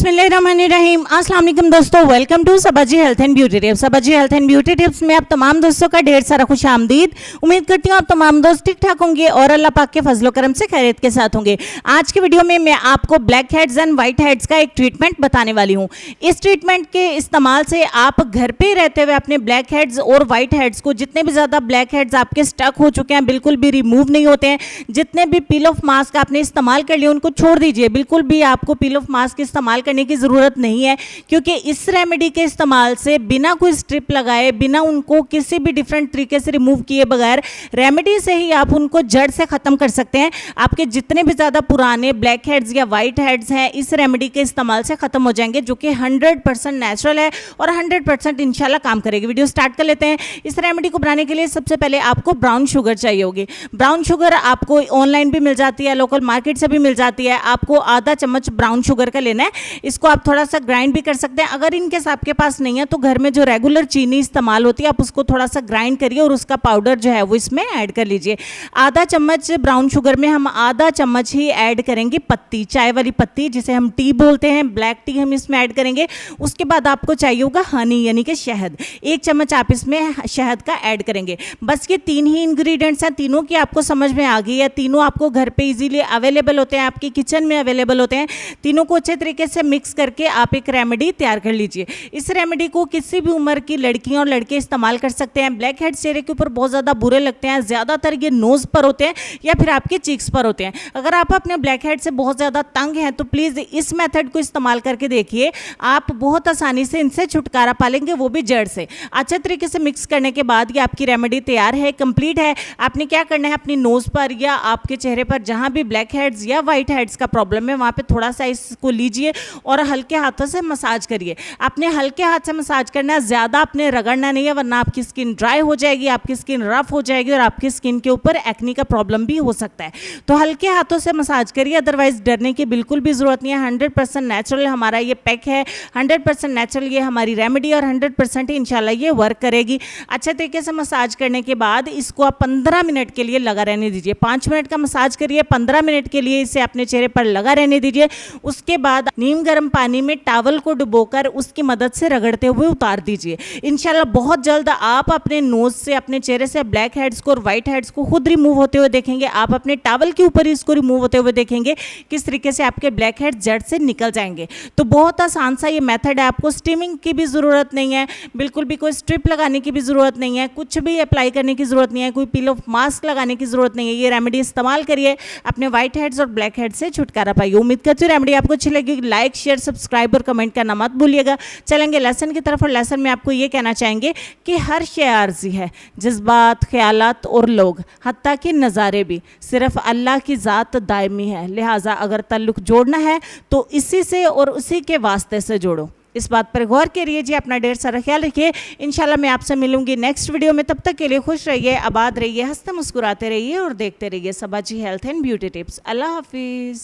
बिस्मिल्लाहिर्रहमानिर्रहीम। अस्सलाम वालेकुम दोस्तों, welcome to Sabaji health and beauty tips. Sabaji health and beauty tips में आप तमाम दोस्तों का ढेर सारा खुश आमदीद। उम्मीद करती हूँ आप तमाम दोस्त ठीक ठाक होंगे और अल्लाह पाक के फजलो करम से खैरियत के साथ होंगे। आज की वीडियो में मैं आपको black heads and white heads का एक ट्रीटमेंट बताने वाली हूँ। इस ट्रीटमेंट के इस्तेमाल से आप घर पे रहते हुए अपने ब्लैक हेड्स और वाइट हेड्स को, जितने भी ज़्यादा ब्लैक हेड्स आपके स्टक हो चुके हैं, बिल्कुल भी रिमूव नहीं होते हैं। जितने भी पील ऑफ मास्क आपने इस्तेमाल कर लिए उनको छोड़ दीजिए। बिल्कुल भी आपको पील ऑफ मास्क इस्तेमाल करने की ज़रूरत नहीं है, क्योंकि इस रेमेडी के इस्तेमाल से बिना कोई स्ट्रिप लगाए, बिना उनको किसी भी डिफरेंट तरीके से रिमूव किए बगैर रेमेडी से ही आप उनको जड़ से ख़त्म कर सकते हैं। आपके जितने भी ज़्यादा पुराने ब्लैक हेड्स या वाइट हेड्स हैं इस रेमेडी के इस्तेमाल से ख़त्म हो जाएंगे, जो कि 100% नेचुरल है और 100% इंशाल्लाह काम करेगी। वीडियो स्टार्ट कर लेते हैं। इस रेमेडी को बनाने के लिए सबसे पहले आपको ब्राउन शुगर चाहिए होगी। ब्राउन शुगर आपको ऑनलाइन भी मिल जाती है, लोकल मार्केट से भी मिल जाती है। आपको आधा चम्मच ब्राउन शुगर का लेना है। इसको आप थोड़ा सा ग्राइंड भी कर सकते हैं। अगर इनकेस आपके पास नहीं है तो घर में जो रेगुलर चीनी इस्तेमाल होती है आप उसको थोड़ा सा ग्राइंड करिए और उसका पाउडर जो है वो इसमें ऐड कर लीजिए। आधा चम्मच ब्राउन शुगर में हम आधा चम्मच ही ऐड करेंगे पत्ती, चाय वाली पत्ती जिसे हम टी बोलते हैं, ब्लैक टी हम इसमें ऐड करेंगे। उसके बाद आपको चाहिए होगा हनी यानी कि शहद। 1 चम्मच आप इसमें शहद का ऐड करेंगे। बस ये 3 ही इंग्रेडिएंट्स हैं। तीनों की आपको समझ में आ गई है। तीनों आपको घर पे इजीली अवेलेबल होते हैं, आपके किचन में अवेलेबल होते हैं। तीनों को अच्छे तरीके से मिक्स करके आप एक रेमेडी तैयार कर लीजिए। इस रेमेडी को किसी भी उम्र की लड़कियां और लड़के इस्तेमाल कर सकते हैं। ब्लैक हेड्स चेहरे के ऊपर बहुत ज़्यादा बुरे लगते हैं, ज़्यादातर ये नोज़ पर होते हैं या फिर आपके चीक्स पर होते हैं। अगर आप अपने ब्लैक हेड से बहुत ज़्यादा तंग हैं तो प्लीज़ इस मेथड को इस्तेमाल करके देखिए, आप बहुत आसानी से इनसे छुटकारा पा लेंगे, वो भी जड़ से। अच्छे तरीके से मिक्स करने के बाद ये आपकी रेमेडी तैयार है, कंप्लीट है। आपने क्या करना है, अपनी नोज़ पर या आपके चेहरे पर जहाँ भी ब्लैक हेड्स या वाइट हेड्स का प्रॉब्लम है वहाँ पर थोड़ा सा इसको लीजिए और हल्के हाथों से मसाज करिए। आपने हल्के हाथ से मसाज करना है, ज़्यादा आपने रगड़ना नहीं है, वरना आपकी स्किन ड्राई हो जाएगी, आपकी स्किन रफ हो जाएगी और आपकी स्किन के ऊपर एक्ने का प्रॉब्लम भी हो सकता है। तो हल्के हाथों से मसाज करिए, अदरवाइज डरने की बिल्कुल भी ज़रूरत नहीं है। 100% नेचुरल हमारा ये पैक है, 100% नेचुरल ये हमारी रेमेडी और 100% ही इंशाल्लाह ये वर्क करेगी। अच्छे तरीके से मसाज करने के बाद इसको आप 15 मिनट के लिए लगा रहने दीजिए। 5 मिनट का मसाज करिए, 15 मिनट के लिए इसे अपने चेहरे पर लगा रहने दीजिए। उसके बाद नीम गर्म पानी में टॉवल को डुबोकर उसकी मदद से रगड़ते हुए उतार दीजिए। इंशाल्लाह बहुत जल्द आप अपने नोज से, अपने चेहरे से ब्लैक हेड्स को और वाइट हेड्स को खुद रिमूव होते हुए देखेंगे। आप अपने टॉवल के ऊपर इसको रिमूव होते हुए देखेंगे किस तरीके से आपके ब्लैक हेड्स जड़ से निकल जाएंगे। तो बहुत आसान सा ये मेथड है। आपको स्टीमिंग की भी ज़रूरत नहीं है, बिल्कुल भी कोई स्ट्रिप लगाने की भी ज़रूरत नहीं है, कुछ भी अप्लाई करने की ज़रूरत नहीं है, कोई पील ऑफ मास्क लगाने की ज़रूरत नहीं है। ये रेमेडी इस्तेमाल करिए, अपने वाइट हेड्स और ब्लैक हेड्स से छुटकारा पाइए। उम्मीद करती हूँ रेमेडी आपको अच्छी लगेगी। लाइक, शेयर, सब्सक्राइब और कमेंट करना मत भूलिएगा। चलेंगे लेसन की तरफ, और लेसन में आपको ये कहना चाहेंगे कि हर शय आर्जी है, जज्बात, ख्यालात और लोग, हत्ता कि नज़ारे भी, सिर्फ अल्लाह की ज़ात दायमी है। लिहाजा अगर ताल्लुक़ जोड़ना है तो इसी से और उसी के वास्ते से जोड़ो। इस बात पर गौर करिए। अपना ढेर सारा ख्याल रखिए। इंशाल्लाह मैं आपसे मिलूंगी नेक्स्ट वीडियो में। तब तक के लिए खुश रहिए, आबाद रहिए, हंसते मुस्कुराते रहिए और देखते रहिए सबाजी हेल्थ एंड ब्यूटी टिप्स। अल्लाह हाफिज़।